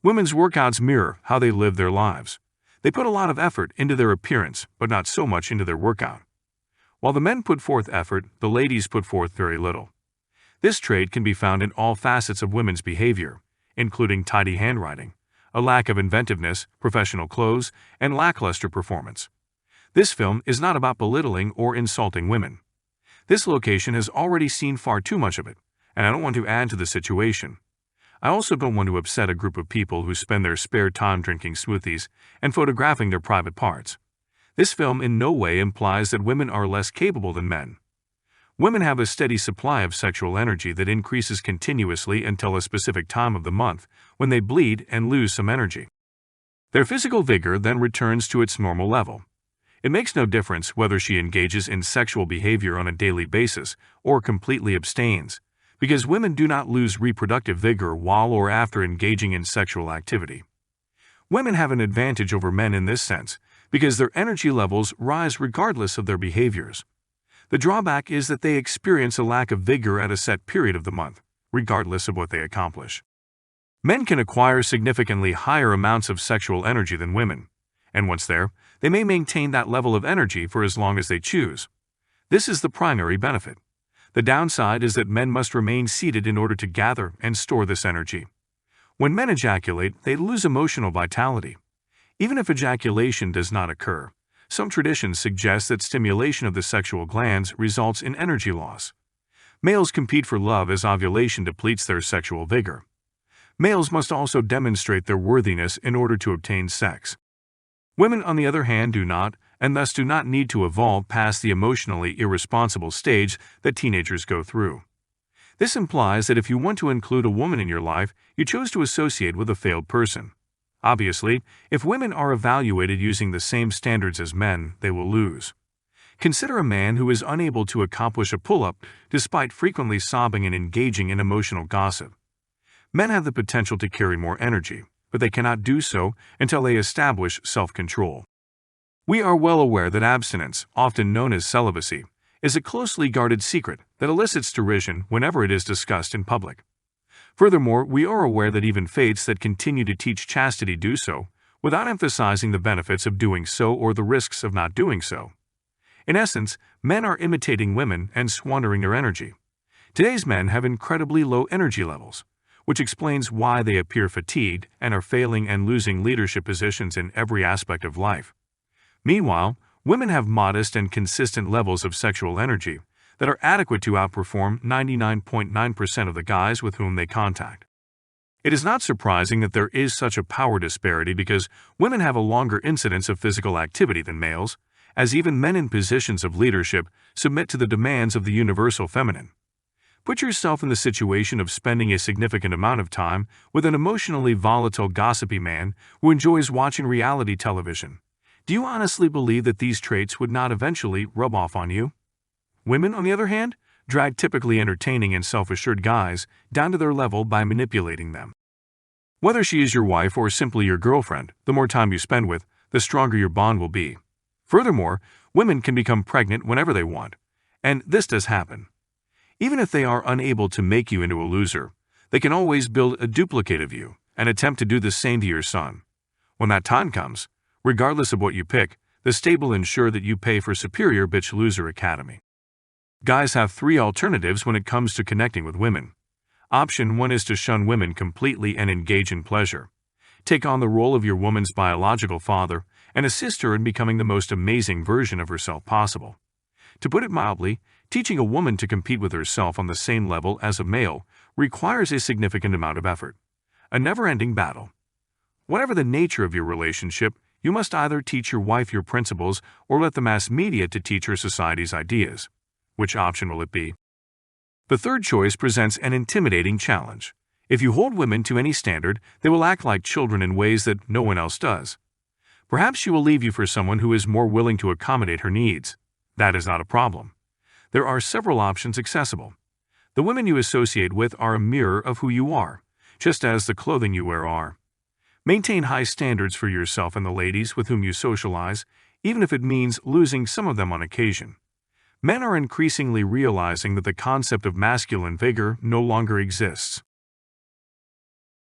Women's workouts mirror how they live their lives. They put a lot of effort into their appearance, but not so much into their workout. While the men put forth effort, the ladies put forth very little. This trait can be found in all facets of women's behavior, including tidy handwriting, a lack of inventiveness, professional clothes, and lackluster performance. This film is not about belittling or insulting women. This location has already seen far too much of it, and I don't want to add to the situation. I also don't want to upset a group of people who spend their spare time drinking smoothies and photographing their private parts. This film in no way implies that women are less capable than men. Women have a steady supply of sexual energy that increases continuously until a specific time of the month, when they bleed and lose some energy. Their physical vigor then returns to its normal level. It makes no difference whether she engages in sexual behavior on a daily basis or completely abstains, because women do not lose reproductive vigor while or after engaging in sexual activity. Women have an advantage over men in this sense, because their energy levels rise regardless of their behaviors. The drawback is that they experience a lack of vigor at a set period of the month, regardless of what they accomplish. Men can acquire significantly higher amounts of sexual energy than women, and once there, they may maintain that level of energy for as long as they choose. This is the primary benefit. The downside is that men must remain seated in order to gather and store this energy. When men ejaculate, they lose emotional vitality. Even if ejaculation does not occur, some traditions suggest that stimulation of the sexual glands results in energy loss. Males compete for love as ovulation depletes their sexual vigor. Males must also demonstrate their worthiness in order to obtain sex. Women, on the other hand, do not, and thus do not need to evolve past the emotionally irresponsible stage that teenagers go through. This implies that if you want to include a woman in your life, you chose to associate with a failed person. Obviously, if women are evaluated using the same standards as men, they will lose. Consider a man who is unable to accomplish a pull-up despite frequently sobbing and engaging in emotional gossip. Men have the potential to carry more energy, but they cannot do so until they establish self-control. We are well aware that abstinence, often known as celibacy, is a closely guarded secret that elicits derision whenever it is discussed in public. Furthermore, we are aware that even faiths that continue to teach chastity do so, without emphasizing the benefits of doing so or the risks of not doing so. In essence, men are imitating women and squandering their energy. Today's men have incredibly low energy levels, which explains why they appear fatigued and are failing and losing leadership positions in every aspect of life. Meanwhile, women have modest and consistent levels of sexual energy that are adequate to outperform 99.9% of the guys with whom they contact. It is not surprising that there is such a power disparity because women have a longer incidence of physical activity than males, as even men in positions of leadership submit to the demands of the universal feminine. Put yourself in the situation of spending a significant amount of time with an emotionally volatile, gossipy man who enjoys watching reality television. Do you honestly believe that these traits would not eventually rub off on you? Women, on the other hand, drag typically entertaining and self-assured guys down to their level by manipulating them. Whether she is your wife or simply your girlfriend, the more time you spend with, the stronger your bond will be. Furthermore, women can become pregnant whenever they want, and this does happen. Even if they are unable to make you into a loser, they can always build a duplicate of you and attempt to do the same to your son. When that time comes, regardless of what you pick, the state will ensure that you pay for Superior Bitch Loser Academy. Guys have three alternatives when it comes to connecting with women. Option 1 is to shun women completely and engage in pleasure. Take on the role of your woman's biological father and assist her in becoming the most amazing version of herself possible. To put it mildly, teaching a woman to compete with herself on the same level as a male requires a significant amount of effort, a never-ending battle. Whatever the nature of your relationship, you must either teach your wife your principles or let the mass media to teach her society's ideas. Which option will it be? The third choice presents an intimidating challenge. If you hold women to any standard, they will act like children in ways that no one else does. Perhaps she will leave you for someone who is more willing to accommodate her needs. That is not a problem. There are several options accessible. The women you associate with are a mirror of who you are, just as the clothing you wear are. Maintain high standards for yourself and the ladies with whom you socialize, even if it means losing some of them on occasion. Men are increasingly realizing that the concept of masculine vigor no longer exists.